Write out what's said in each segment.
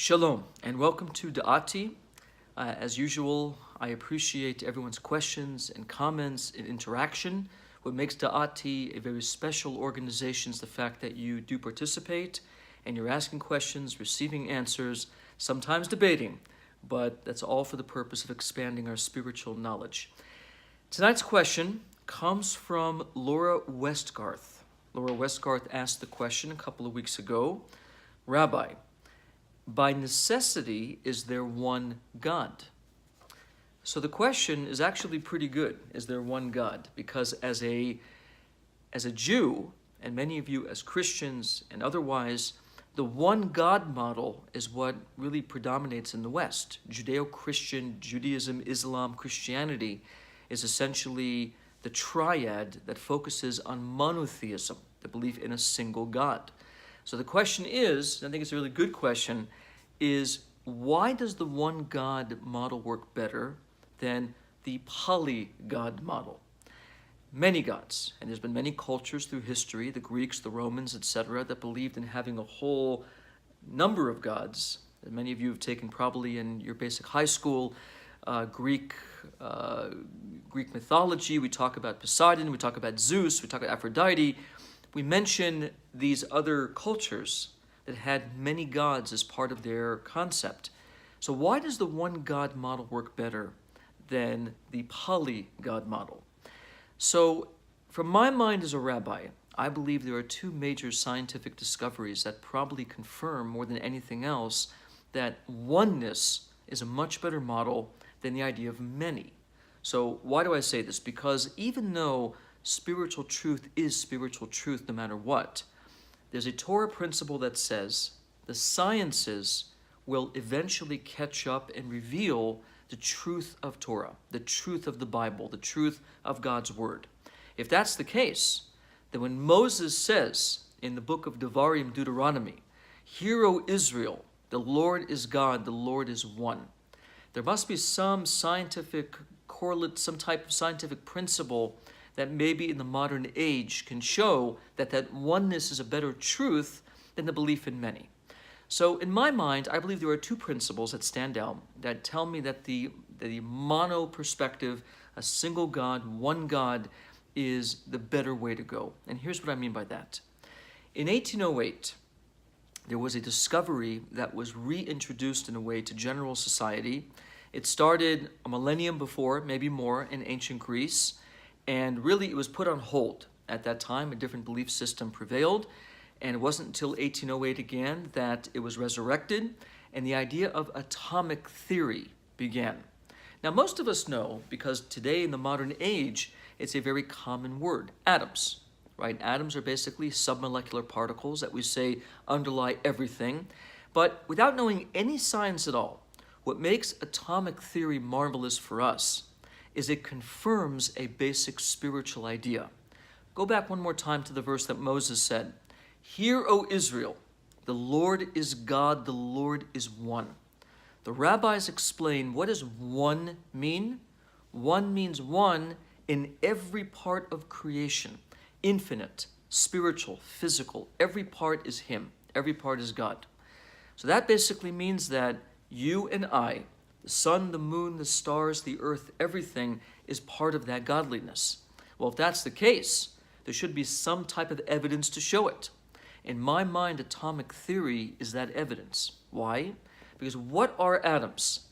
Shalom and welcome to Da'ati. As usual, I appreciate everyone's questions and comments and interaction. What makes Da'ati a very special organization is the fact that you do participate and you're asking questions, receiving answers, sometimes debating, but that's all for the purpose of expanding our spiritual knowledge. Tonight's question comes from Laura Westgarth. Laura Westgarth asked the question a couple of weeks ago, Rabbi, by necessity, is there one God? So the question is actually pretty good. Is there one God? Because as a Jew, and many of you as Christians and otherwise, the one God model is what really predominates in the West. Judeo-Christian, Judaism, Islam, Christianity is essentially the triad that focuses on monotheism, the belief in a single God. So the question is, and I think it's a really good question, is why does the one God model work better than the poly-God model? Many gods, and there's been many cultures through history, the Greeks, the Romans, etc., that believed in having a whole number of gods. And many of you have taken probably in your basic high school Greek mythology. We talk about Poseidon, we talk about Zeus, we talk about Aphrodite. We mention these other cultures that had many gods as part of their concept. So why does the one God model work better than the poly-God model? So from my mind as a rabbi, I believe there are two major scientific discoveries that probably confirm more than anything else that oneness is a much better model than the idea of many. So why do I say this? Because even though spiritual truth is spiritual truth no matter what, there's a Torah principle that says the sciences will eventually catch up and reveal the truth of Torah, the truth of the Bible, the truth of God's Word. If that's the case, then when Moses says in the book of Devarim, Deuteronomy, "Hear, O Israel, the Lord is God, the Lord is one," there must be some scientific correlate, some type of scientific principle that maybe in the modern age can show that that oneness is a better truth than the belief in many. So in my mind, I believe there are two principles that stand out that tell me that the mono perspective, a single God, one God, is the better way to go. And here's what I mean by that. In 1808, there was a discovery that was reintroduced in a way to general society. It started a millennium before, maybe more, in ancient Greece. And really, it was put on hold. At that time, a different belief system prevailed, and it wasn't until 1808 again that it was resurrected, and the idea of atomic theory began. Now, most of us know, because today in the modern age, it's a very common word, atoms, right? Atoms are basically submolecular particles that we say underlie everything. But without knowing any science at all, what makes atomic theory marvelous for us is it confirms a basic spiritual idea. Go back one more time to the verse that Moses said, "Hear, O Israel, the Lord is God, the Lord is one." The rabbis explain, what does one mean? One means one in every part of creation, infinite, spiritual, physical. Every part is Him. Every part is God. So that basically means that you and I, the sun, the moon, the stars, the earth, everything is part of that godliness. Well, if that's the case, there should be some type of evidence to show it. In my mind, atomic theory is that evidence. Why? Because what are atoms?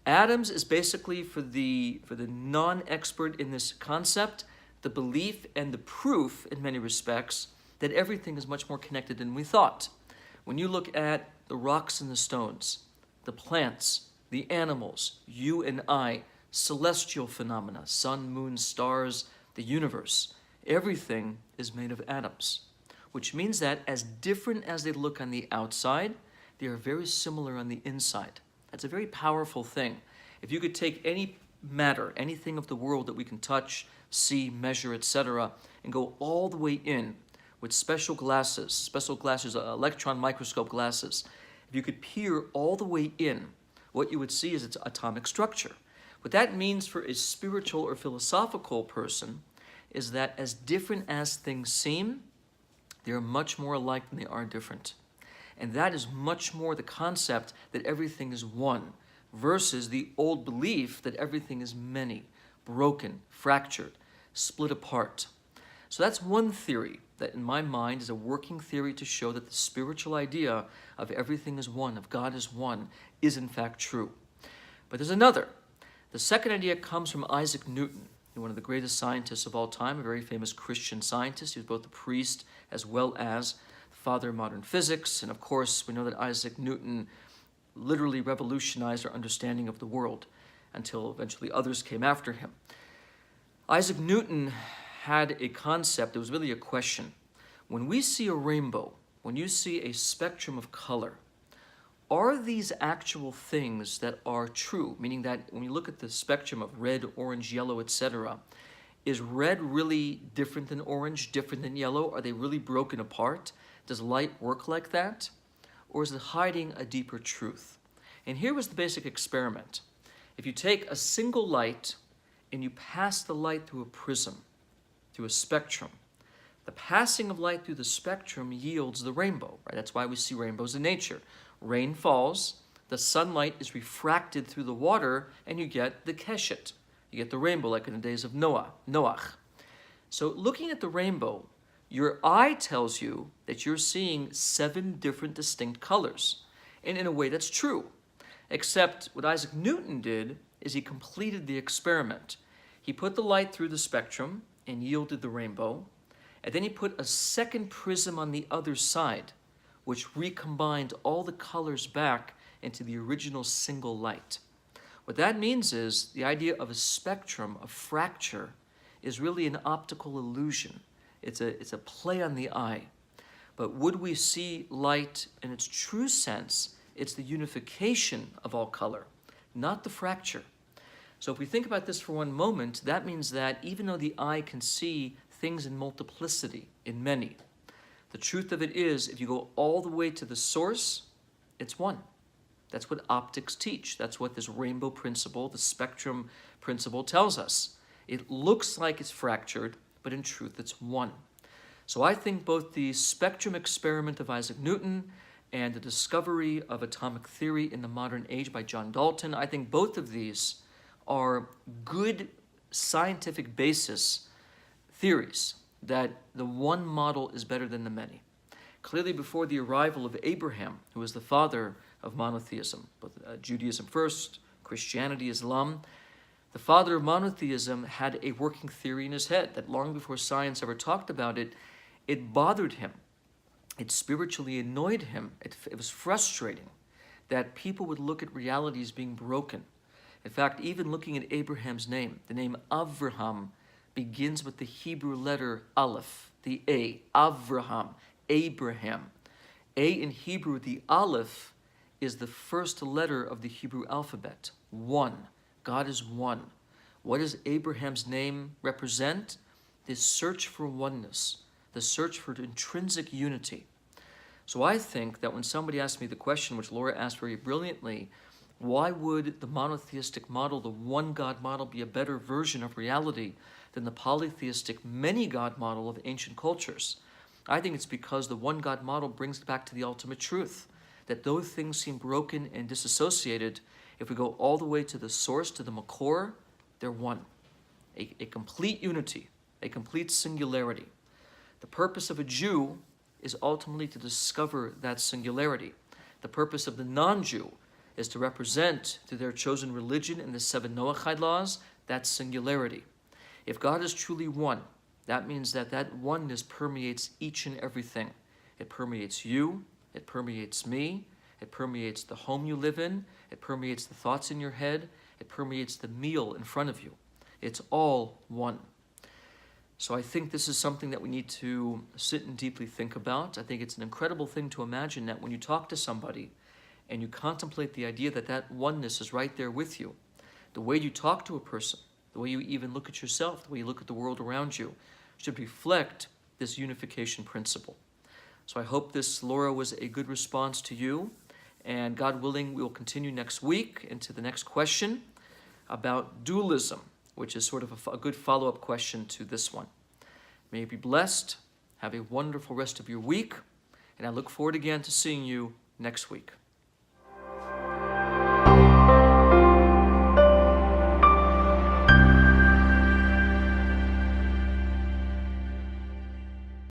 Atoms is basically, for the non-expert in this concept, the belief and the proof, in many respects, that everything is much more connected than we thought. When you look at the rocks and the stones, the plants, the animals, you and I, celestial phenomena, sun, moon, stars, the universe, everything is made of atoms, which means that as different as they look on the outside, they are very similar on the inside. That's a very powerful thing. If you could take any matter, anything of the world that we can touch, see, measure, etc., and go all the way in with special glasses, electron microscope glasses, if you could peer all the way in, what you would see is its atomic structure. What that means for a spiritual or philosophical person is that as different as things seem, they are much more alike than they are different. And that is much more the concept that everything is one versus the old belief that everything is many, broken, fractured, split apart. So that's one theory that in my mind is a working theory to show that the spiritual idea of everything is one, of God is one, is in fact true. But there's another. The second idea comes from Isaac Newton, one of the greatest scientists of all time, a very famous Christian scientist. He was both a priest as well as the father of modern physics. And of course, we know that Isaac Newton literally revolutionized our understanding of the world until eventually others came after him. Isaac Newton had a concept, it was really a question. When we see a rainbow, when you see a spectrum of color, are these actual things that are true? Meaning that when you look at the spectrum of red, orange, yellow, etc., is red really different than orange, different than yellow? Are they really broken apart? Does light work like that? Or is it hiding a deeper truth? And here was the basic experiment. If you take a single light and you pass the light through a prism, through a spectrum, the passing of light through the spectrum yields the rainbow, right? That's why we see rainbows in nature. Rain falls, the sunlight is refracted through the water, and you get the keshet. You get the rainbow like in the days of Noach. So looking at the rainbow, your eye tells you that you're seeing 7 different distinct colors. And in a way that's true. Except what Isaac Newton did is he completed the experiment. He put the light through the spectrum and yielded the rainbow. And then he put a second prism on the other side, which recombined all the colors back into the original single light. What that means is the idea of a spectrum, a fracture, is really an optical illusion. It's a play on the eye. But would we see light in its true sense? It's the unification of all color, not the fracture. So if we think about this for one moment, that means that even though the eye can see things in multiplicity, in many, the truth of it is, if you go all the way to the source, it's one. That's what optics teach. That's what this rainbow principle, the spectrum principle tells us. It looks like it's fractured, but in truth it's one. So I think both the spectrum experiment of Isaac Newton and the discovery of atomic theory in the modern age by John Dalton, I think both of these are good scientific basis theories that the one model is better than the many. Clearly before the arrival of Abraham, who was the father of monotheism, both Judaism first, Christianity, Islam, the father of monotheism had a working theory in his head that long before science ever talked about it, it bothered him. It spiritually annoyed him. It was frustrating that people would look at reality as being broken. In fact, even looking at Abraham's name, the name Avraham begins with the Hebrew letter Aleph, the A, Avraham, Abraham. A in Hebrew, the Aleph, is the first letter of the Hebrew alphabet. One. God is one. What does Abraham's name represent? This search for oneness, the search for intrinsic unity. So I think that when somebody asks me the question, which Laura asked very brilliantly, why would the monotheistic model, the one God model, be a better version of reality than the polytheistic many God model of ancient cultures? I think it's because the one God model brings it back to the ultimate truth, that though things seem broken and disassociated, if we go all the way to the source, to the makor, they're one. A complete unity, a complete singularity. The purpose of a Jew is ultimately to discover that singularity. The purpose of the non-Jew is to represent through their chosen religion and the 7 Noahide laws that singularity. If God is truly one, that means that that oneness permeates each and everything. It permeates you, it permeates me, it permeates the home you live in, it permeates the thoughts in your head, it permeates the meal in front of you. It's all one. So I think this is something that we need to sit and deeply think about. I think it's an incredible thing to imagine that when you talk to somebody and you contemplate the idea that that oneness is right there with you, the way you talk to a person, the way you even look at yourself, the way you look at the world around you, should reflect this unification principle. So I hope this, Laura, was a good response to you. And God willing, we will continue next week into the next question about dualism, which is sort of a good follow-up question to this one. May you be blessed. Have a wonderful rest of your week. And I look forward again to seeing you next week.